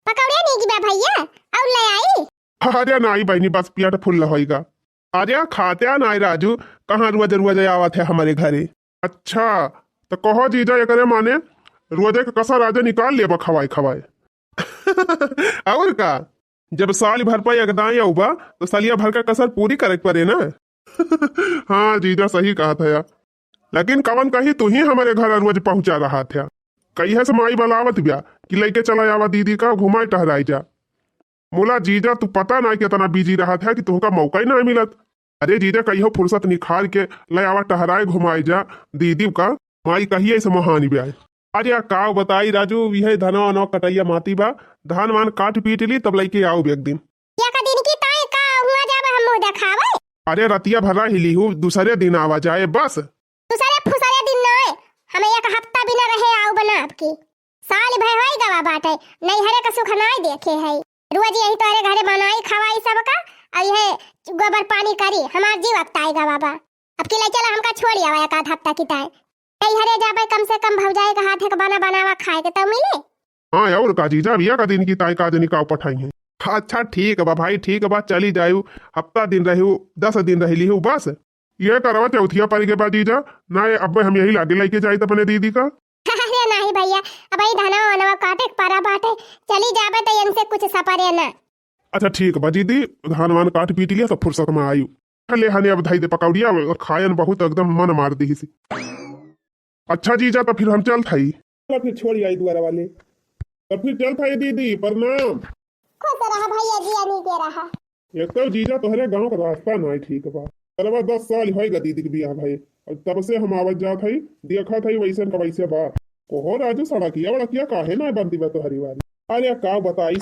पकौड़े नहीं गिबा भैया और ले आई। अरे नाई बहनी बस पेट फुल होएगा। अरे खाते नाई राजू, कहाँ रोज रोज आवत है हमारे घरे। अच्छा तो कहो जीजा ये करे माने रोजे के कसर राजा निकाल ले खवाए खवाए। और का जब साल भर पर एकदाई आऊबा तो सालिया भर का कसर पूरी करे पड़े ना। हाँ जीजा सही कहा था यार, लेकिन कवन कही तू ही हमारे घर रोज पहुंचा रहा था। कही है समाई बलावत ब्या कि लेके चला आवा दीदी का घुमाए टहराई जा। मोला जीजा तू पता ना कितना बिजी रहा था कि तुमका मौका ही ना मिलत। अरे जीजा कहियो फुर्सत निखार के ले आवा टहराए घुमाए जा दीदी का माई कहिए इस मोहानी ब्याह। अरे का बताई राजू यह धनवा वनवा कटैया माती बा, धान वान काट पीट ली तब लेके आओ एक दिन। या का दिन की ताई का हुआ जाबे हम मुंह देखावे। अरे रतिया भरा हिली हूँ दूसरे दिन आवा जाए बस। दूसरे फुसरे दिन ना हमें एक हफ्ता भी न रहे आओ बना आपकी साल भर होई गवा बाटे नहीं हरे का सुख नाई देखे है। रोज यही तोरे घरे बनाई खवाई सबका और यह गोबर पानी करी हमार जीव वक्त आएगा बाबा। अब के ले चला हमका छोड़ आवा एक आध हफ्ता की ताई नहीं हरे जाबे कम से कम भौजाई का हाथ के बना बनावा खाए के तो मिले। हाँ और का जीजा भैया का दिन की ताई का जनी का पठाई है। अच्छा ठीक बा भाई ठीक बा चली जायू हफ्ता दिन रहू 10 दिन रही हूँ बस। ये करवा चौथिया पारी के बाद जीजा ना अब हम यही लागे लेके जाए अपने दीदी का। अरे नहीं भैया अब ही धनवा वनवा काटे पारा बाटे चली जाबे तो इनसे कुछ सपरे ना। अच्छा ठीक बा दीदी धान वान काट पीट लिया तो फुर्सत में आयु ले हने अब धाई दे पकौड़िया और खायन बहुत एकदम मन मार दी सी। अच्छा जीजा तो फिर हम चल थाई फिर छोड़ी आई द्वारा वाले तो फिर चल थाई दीदी प्रणाम। खुश रहा भैया जी नहीं दे रहा। एक तो जीजा तोहरे गांव का रास्ता ना ठीक बा तरवा 10 साल होएगा दीदी के बियाह भाई और तब से हम आवत जात हई देखा थई वैसन का वैसे बा। कोहो राजू सड़किया वड़किया काहे ना बनती बा तोहरी वाली। अरे का बताई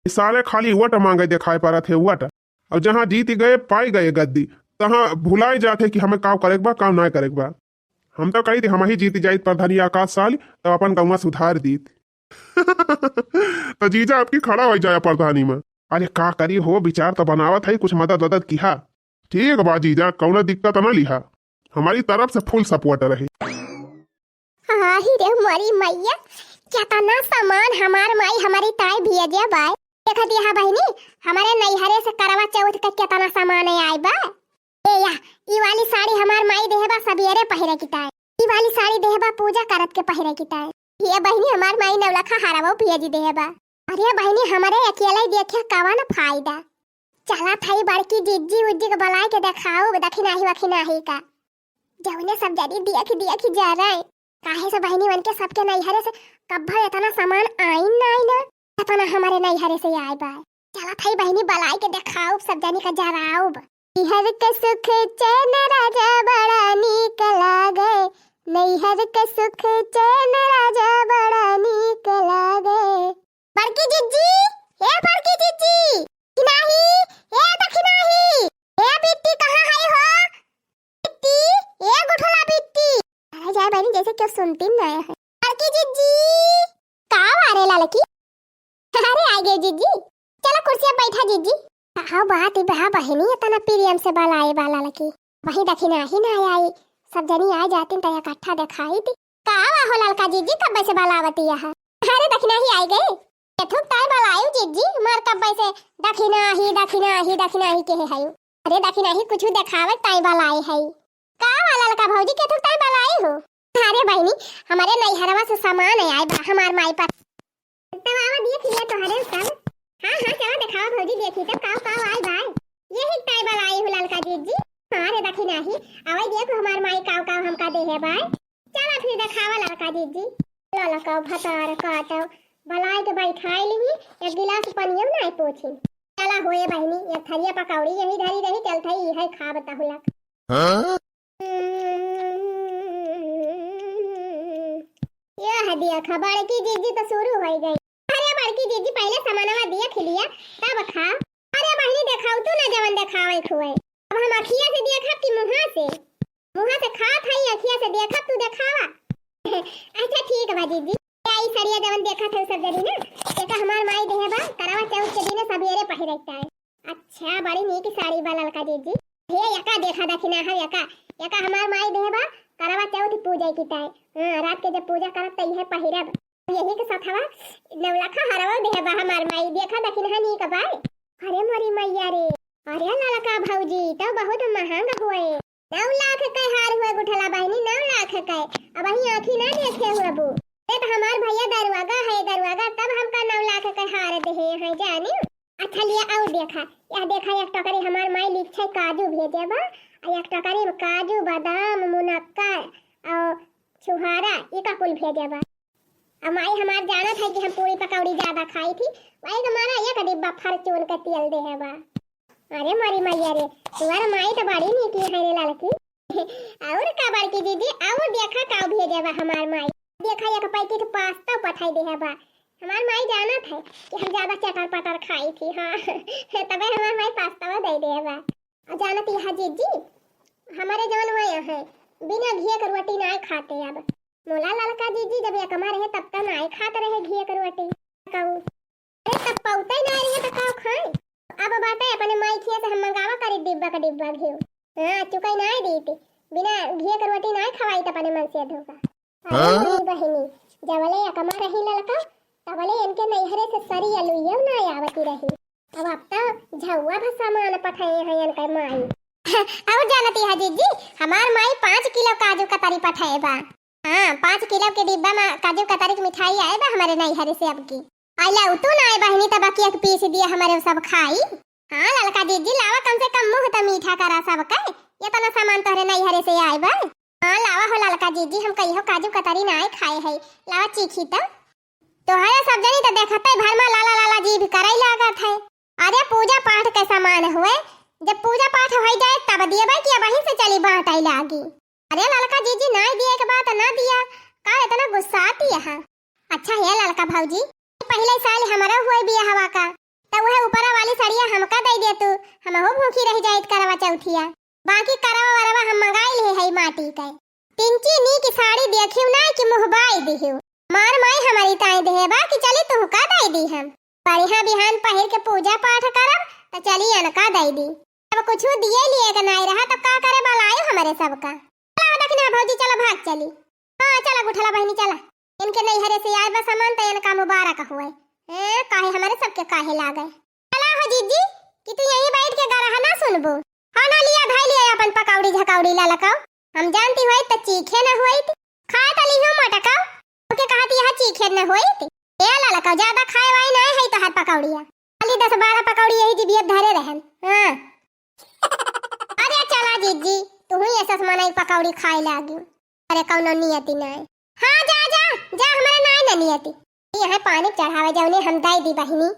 सारे खाली वट मांगे दिखाई पा थे वट और जहाँ जीत गए पाई गए गद्दी तहाँ भुलाए जाते कि हमें काम करे बा काम ना करे बा। हम तो कही थी हम ही जीत जाइत प्रधानी आकाश साल तो अपन गाँव सुधार दीत। तो जीजा आपकी खड़ा हो जाए प्रधानी में। अरे का करी हो विचार तो बनावत है कुछ मदद वदद किया। ठीक बा जीजा कौन दिक्कत न लिहा हमारी तरफ से फुल सपोर्ट रही। हाँ ही रे हमारी मैया कितना सामान हमार माई हमारी ताई भेजे बाय देखा दिया बहनी हमारे नैहरे से करवा चौथ का कितना सामान आई बा। ए या ई वाली साड़ी हमार माई देहबा सबेरे पहिरे की ताई ई वाली साड़ी देहबा पूजा करत के पहिरे की ताई ये बहनी हमार माई नवलखा हरावो भेजी देहबा। अरे बहनी हमारे अकेले ही देखे कवा ना फायदा चला थाई बड़की जिज्जी उज्जी के बुलाए के दिखाओ दखिनाही वखिनाही का जवने सब जरी देख जा रहे काहे से बहनी मन के सबके नैहरे से कब्बा इतना सामान आई ना इतना हमारे नैहरे से आए बा। चला थाई बहनी बुलाए के दिखाओ सब जनी का जराओ नैहर के सुख चैन राजा बड़ा नीक लागे नैहर के सुख चैन राजा बड़ा नीक लागे। बड़की जिज्जी हे बड़की जिज्जी किनाही हे दखिनाही हे बिट्टी कहां है हो बिट्टी हे गुठला बिट्टी। अरे जाए बहनी जैसे क्यों सुनती ना है। बड़की जिज्जी का आ रे लड़की अरे आ गई जिज्जी चलो कुर्सी पे बैठा जिज्जी। हाँ बात बहा बहनी इतना प्रियम से बुलाए वाला लड़की वही दखिनाही ना आई सब जनी आ जाती तो इकट्ठा दिखाई थी का हो लड़का जिज्जी कब से बुलावती है। अरे दखिनाही आई गई केथुक ताई बुलायो जिज्जी मार कब से दखिनाही के है। अरे दखिनाही कुछ दिखावे ताई बुलाए है का वाला लड़का भौजी केथुक ताई बुलाई हो। अरे बहनी हमारे नैहरवा से सामान है आई हमार माई पर तब आवा देख लिया तो हरे सब। हाँ चलो दिखाओ भौजी देखी तब काव आई भाई यही ताई बुलाई हो लड़का जिज्जी। अरे दखिनाही आवाई देखो हमार माई काव हमका दे है भाई चला फिर दिखावा लड़का जिज्जी लो लड़का भतार काटो बुलाए के बैठाई ली एक गिलास पानी ना पूछी चला होए बहनी एक थरिया पकौड़ी यही धरी रही चल थई है खा बताहु लक। यह दिया खबर की जिज्जी तो शुरू हो गई। अरे बड़की जिज्जी पहले सामानवा दिया खिलिया तब खा। अरे बहनी दिखाओ तू ना जवन दिखावे खुए अब हम अखिया से देखा कि मुंह से खा थई अखिया से देखा तू दिखावा। अच्छा ठीक बा जिज्जी आई सरिया जवन देखा थे सब जरी ना एका हमार माई देहबा करवा चौथ के दिन सबेरे पहिरता है। अच्छा बड़ी नीक साड़ी बा लड़का जिज्जी हे एका देखा दखिना है एका हमार माई देहबा करवा चौथ पूजा की ताई रात के जब पूजा करत तई है पहिरब यही के साथ हवा नवलखा हरवा दे बा हमार माई देखा दखिन हनी का बाय। अरे मोरी मैया रे, अरे ललका भौजी तो बहुत महंगा हुए। 9 लाख के हार हुए गुठला बहनी, 9 लाख के। अब ही आंखी ना देखे हुए बू। ए तो हमार भैया दरवागा तब हमका 9 लाख के हार दे है जानी। अच्छा लिया और देखा, यह देखा एक टोकरी हमार माई लिख छै काजू भेजे बा। आ एक टोकरी में काजू बादाम मुनक्का और छुहारा ये का कुल भेजे बा। अब माई हमार जाना था कि हम पूरी पकौड़ी ज्यादा खाई थी, माई हमारा एक डिब्बा फॉर्चून का तेल दे है बा। अरे मोरी मैया रे, तुम्हारा माई तो बड़ी नहीं की है रे लड़की। और का बड़की दीदी और देखा का भेजे बा हमार माई। देखा एक पैकेट पास्ता पठाई दे है बा। हमार माई जाना था कि हम ज्यादा चटर पटर खाई थी। हाँ तबे हमार माई पास्ता दे दे है बा। और जाना थी हाँ जीजी हमारे जवन हुए हैं बिना घी के रोटी नहीं खाते। अब मोला लड़का जीजी जब ये कमा रहे तब तक नहीं खाते रहे घी के रोटी। कहूँ अरे तब पौते नहीं रहे तो खाओ खाए। अब बातें अपने माई खिया से हम मंगावा करी डिब्बा का डिब्बा घी। हाँ चुकाई नहीं दी थी, बिना घी के रोटी नहीं खवाई तो अपने मन से धोखा। अरे मेरी बहनी जबले ये कमा रही लड़का तबले इनके नैहरे से सरी अलुइयो ना आवती रही। अब तो झौवा भी सामान पठाए हैं इनके माई। और जानती है जीजी हमार माई 5 किलो काजू कतरी पठाए बा। हाँ 5 किलो के डिब्बा में काजू कतरी की मिठाई आए बा हमारे नैहरे से। अब की आइला तू ना आए बहनी तब की एक पीस दिया हमारे सब खाई। हाँ लड़का जीजी लावा कम से कम मुंह तो मीठा करा सब का। ये तना सामान तोहरे नैहरे से आए बा। हाँ लावा हो लड़का जीजी हम कहियो काजू कतरी ना आए खाए है, लावा चीखी तो है सब जनी तो देखते भर में लाला लाला जी भी कराई लागत है। अरे पूजा पाठ के सामान हुए, जब पूजा पाठ हो जाए तब दिए भाई कि वहीं से चली बांटाई लागी। अरे लड़का जीजी ना दिए के बात ना दिया का इतना गुस्सा आती है। अच्छा है लड़का भौजी पहले साल हमारा हुए बिया हवा का तो वह ऊपर वाली सड़िया हमका दे दे तू, हम हो भूखी रह जाए करवा चौथिया। बाकी करवा वरवा हम मंगाई ले है माटी के। पिंची नी की साड़ी देखियो ना कि मुहबाई दिहियो मार माई हमारी ताई देबा कि चली तू का दई दी हम बढ़िया बिहान पहिर के पूजा पाठ करब तो चली अनका दई दी। अब कुछ दिए लिए का नहीं रहा तब का करे बलायो हमारे सबका। चला दखना भौजी चला भाग चली। हां चला गुठला बहनी चला, इनके नैहरे से आए बा सामान तो इनका मुबारक हुए। काहे हमारे सबके काहे लागे। चला हो जीजी कि तू यहीं बैठ के गरहा ना सुनबो। हां ना लिया धाई लिया अपन पकौड़ी झकौड़ी ला लकाओ, हम जानती होई त चीखे ना होई खा तली हो मटकाओ के कहती है चीखे न होई ए ला लकाओ ज्यादा खाए वाई नहीं है तो हाथ पकौड़िया खाली 10-12 पकौड़ी यही जिबियत धरे रहन। हां अरे चला जीजी तू ही ऐसा मनाई पकौड़ी खाए लागी। अरे कौनो नियति नहीं। हां जा जा जा हमारे नाय न नियति यहां पानी चढ़ावे जाउने हम दाई दी बहिनी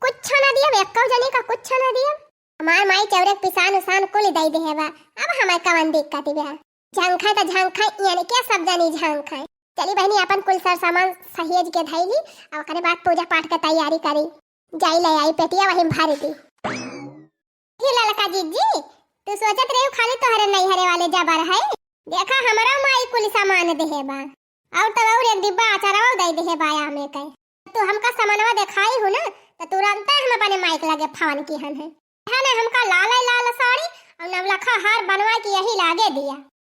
कुछ ना दिया वेक्कौ जनी का कुछ ना दिया। हमार माई चौरक पिसान उसान कुल दई देबा। अब हमार कवन दिक्कत बे झंखा त झंखा यानी क्या सब जानी झंखा। चली बहनी अपन कुल सर सामान सहेज के धैली और ओकरे बाद पूजा पाठ के तैयारी करी जाई ले आई पेटिया वही भारी दी। ये ललका जीजी तू सोचत रही खाली तोहरे नैहरे वाले जबर है, देखा हमरा माई कुल सामान देबा और तब और एक डिब्बा अचारवा दई देबा में के। तू हमका सामानवा दिखाई हो ना तो तुरंत हम अपने माइक लगे फोन की हन है ना हमका लाल साड़ी और नवलखा हार बनवा के यही लागे दिया।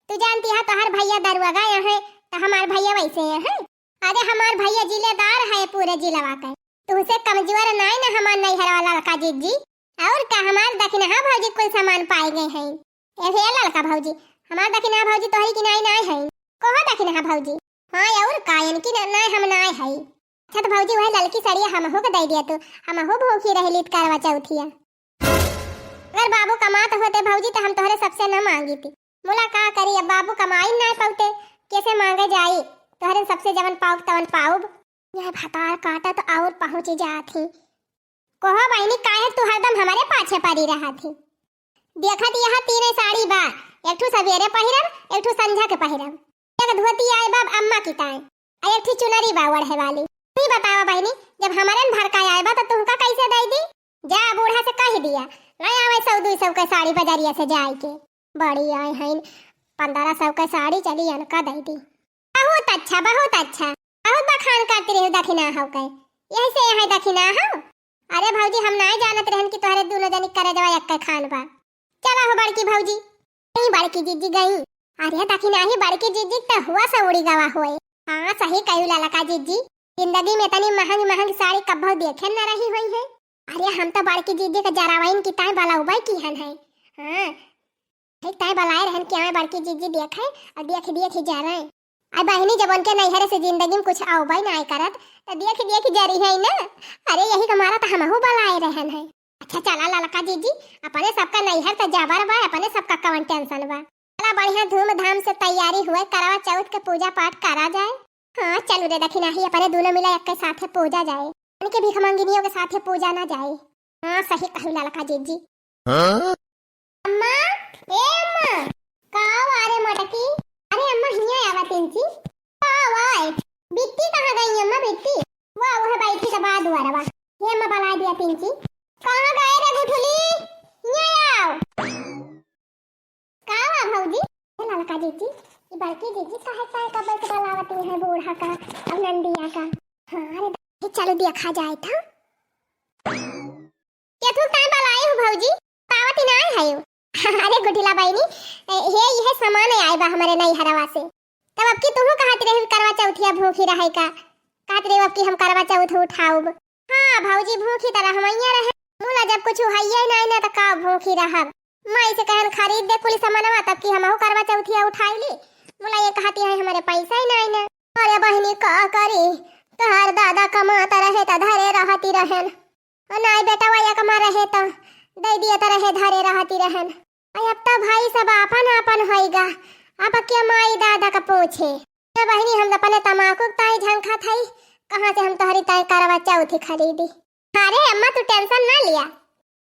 तू जानती है तोहर भैया दरवागा है तो हमार भैया वैसे है। अरे हमार भैया जिलेदार है पूरे जिलवा का, तुझसे कमजोर नहीं ना हमार नैहर वाला लड़का जीजी। और का हमार दखिनहा भौजी कुल सामान पाए गए हैं। ए लड़का भौजी हमार दखिनहा भौजी तोहरी की नहीं है कहो दखिनहा भौजी। हां और कायन की नहीं हम नहीं है। अच्छा तो भौजी वह लड़की साड़ी हम हो के दे दिया तो हम हो भूखी रही लीत करवा चौथिया। अगर बाबू कमात होते भौजी तो हम तोहरे सबसे न मांगी थी। मोला का करी अब बाबू कमाई नहीं पाते कैसे मांगे जाई तोहरे सबसे जवन पाऊ तवन पाऊब। यह भतार काटा तो और पहुंच जाती। कहो बहनी काहे तू हरदम हमारे पाछे पड़ी रहा थी। देखत यह 3 साड़ी बा, एक ठू सवेरे पहिरब एक ठू संझा के पहिरब, एक धोती आए बाब अम्मा की ताए और एक ठू चुनरी बा ओढ़े वाली। तू बतावा बहनी जब हमारे भड़का आए बा तो तुमका कैसे दई दी। जा बूढ़ा से कह दिया नहीं आवे 100-200 के साड़ी बाजारिया से जाए के बड़ी आए हैं 1500 के साड़ी चली अनका दई दी। बहुत अच्छा बहुत बखान करती रही दखिना हो के यही से यही दखिना हो। अरे भौजी हम नहीं जानत रहन कि तोहरे दोनों जनी करे जवा एक खान बा। चला हो बड़की भौजी नहीं बड़की जीजी गई। अरे दखिना ही बड़की जीजी तो हुआ सौड़ी गवा होए। हां सही कहू ललका जीजी जिंदगी में इतनी महंगी महंगी साड़ी कब्बो देखे न रही हुई है। अरे हम तो बड़की जीजी के जरावाइन की ताई बाला उबाई की हन है। हाँ है ताई बलाए रहन कि हमें बड़की जीजी देखे और देख देख जा रहे हैं। आई बहनी जब उनके नैहरे से जिंदगी में कुछ आउबाई ना करत तो देख देख जा रही है ना। अरे यही हमारा तो हमहू बलाए रहन है। अच्छा चला ललका जीजी अपने सबका नैहर तो जाबर बा, अपने सबका कवन टेंशन बा। चला बढ़िया धूमधाम से तैयारी हुए करवा चौथ के पूजा पाठ करा जाए। हाँ चलो रे दखिना ही अपने दोनों मिला एक के साथे पूजा जाए, उनके भीख मंगिनियों के साथे पूजा ना जाए। हाँ सही कहू ललका जीजी। अम्मा ए अम्मा काव आरे मटकी। अरे अम्मा हिया आवा तिंची काव आए। बिट्टी कहाँ गई अम्मा बिट्टी? वाह वह बैठी के बाद दुआरवा ये अम्मा बला दिया तिंची। कहाँ गए रे गुठली? हिया आओ। काव आ भौजी ये ललका जीजी ये बड़की जीजी काहे काहे का बैठ बलावती है बूढ़ा का और नंदिया का। हाँ अरे चलो देखा जाए था। क्या तू टाइम बलाई हो भौजी? पावती ना है यो। अरे गुठिला बहनी हे यह सामान आए बा हमारे नैहरवा से। तब अब की तुम कहत रहे करवा चौथिया भूखी रहे का? कहत रहे अब की हम करवा चौथ उठाऊब। हां भौजी भूखी तरह हमैया रहे मोला जब कुछ हइये नहीं ना त का भूखी रहब। मैं से कहन खरीद दे कुल सामानवा तब की हमहु करवा चौथिया उठाई ली। मोला ये कहती है हमारे पैसा ही नहीं ना। अरे बहनी का करी तोहर दादा कमाता रहे त धरे रहती रहन नहीं बेटा वया कमा रहे तो दे दिए तो रहे धरे रहती रहन। अब तो भाई सब अपन अपन होइगा अब के माई दादा का पूछे। ये बहनी हम अपने तमाकू ताई झंखा थाई कहां से हम तोहरी ताई करवा चौथी खरीदी। अरे अम्मा तू टेंशन ना लिया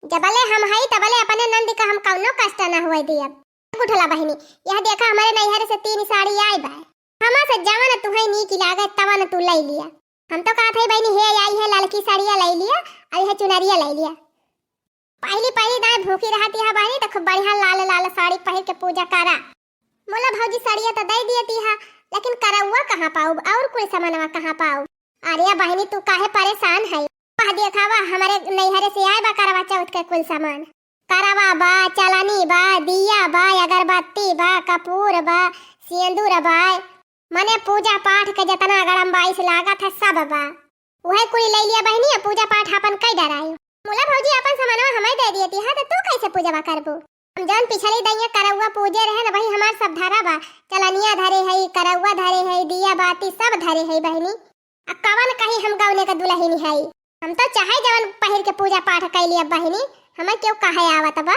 जबले हम हई तबले अपने नंदी का हम कौनो कष्ट ना होए दिया। गुठला बहनी यह देखा हमारे नैहर से 3 साड़ी आई बा हमा से जवन तुहई नी की लागत तवन तू ले लिया। हम तो कहत है बहनी हे आई है ललकी साड़िया ले लिया और यह चुनरिया ले लिया। पहली दाई भूखी रहती है बहनी तो खूब बढ़िया लाल लाल साड़ी पहन के पूजा करा। मोला भौजी साड़िया तो दे दियती है लेकिन करौआ कहां पाऊ और कोई सामानवा कहां पाऊ। अरे बहनी तू काहे परेशान है? पा देखावा हमारे नैहरे से आए बा करवा चौथ के कुल सामान। करवा बा चलानी बा दिया बा अगरबत्ती बा कपूर बा सिंदूर बा मने पूजा पाठ के जितना गरम बाईस लागत है सब बा वही कुल ले लिया बहनी। पूजा पाठ अपन कई डरायो मोला भौजी अपन सामानवा हमें दे दियती है तो तू कैसे पूजा करबू? हम जौन पिछली दैया करौआ पूजे रहे ना वही हमार सब धरा बा। चलनिया धरे है करौआ धरे है दिया बाती सब धरे है बहनी। अब कवन कहीं हम गौने का दुल्हन है हम तो चाहे जवन पहिर के पूजा पाठ कैली। अब बहनी हमें क्यों कहे आवत बा?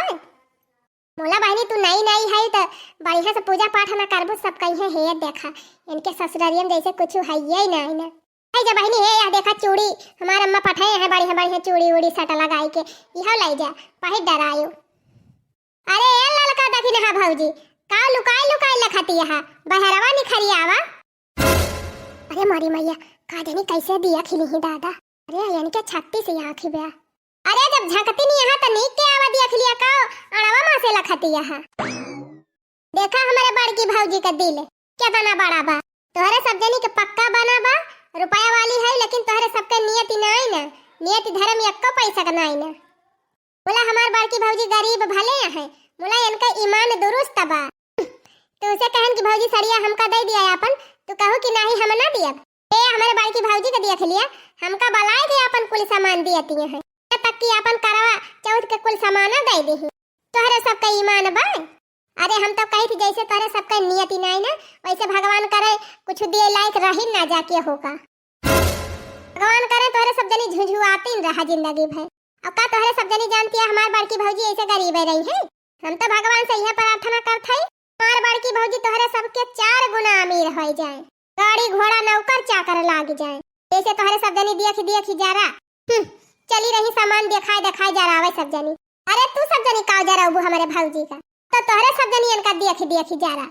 मोला बहनी तू नई नई है तो बढ़िया से पूजा पाठ ना करबू सब कहीं है देखा इनके ससुरारियम जैसे कुछ है ही नहीं ना। जा बहनी है यह देखा चूड़ी हमार अम्मा पठाए है बढ़िया बढ़िया चूड़ी उड़ी सटा लगाई के यह ले जा पहिर डरायो। अरे ए ललका दखिन हा भौजी का लुकाई लुकाई लखती है बहरवा निखरी आवा। अरे मारी मैया का जानी कैसे दिया खिली ही दादा। अरे यानी के छत्ती से आंखी बया। अरे जब झकती नहीं यहाँ तो नीक के आवा दिया खिलिया का अड़वा मां से लखती है। देखा हमारे बड़की भौजी का दिल कितना बड़ा बा। तोहरे सब जनी के पक्का बना बा रुपया वाली है लेकिन तोहरे सबके नियति नहीं ना नियति धर्म एको पैसा का नहीं ना। बोला हमार बड़की भौजी गरीब भले है बोला इनका ईमान दुरुस्त बा। तो उसे कहन कि भौजी सड़िया हमका दे दिया अपन तो कहो कि नहीं हम ना दिया। ए हमारे बड़की भौजी का दिया खलिया हमका बलाए दे अपन कुल सामान दियती है तक कि अपन करवा चौथ के कुल सामान दे दी तोहरे सबका ईमान बा। अरे हम तो कही थी जैसे तोरे सबका नियति नहीं ना वैसे भगवान करे कुछ दिए लायक रही ना जाके होगा। भगवान करे तोरे सब जनी झुझुआती रहा जिंदगी भर। अब का तोहरे सब जनी जानती है हमार बड़की भौजी ऐसे गरीब रही है। हम तो भगवान से यह प्रार्थना करते हैं हमार बड़की भौजी तोहरे सबके 4 गुना अमीर हो जाए गाड़ी घोड़ा नौकर चाकर लाग जाए जैसे तोहरे सब जनी देख जा रहा चली रही सामान दिखाई जा रहा सब जनी। अरे तू सब जनी का जा रहा हमारे भौजी का तो तोहरे सब जनी इनका देख जा रहा।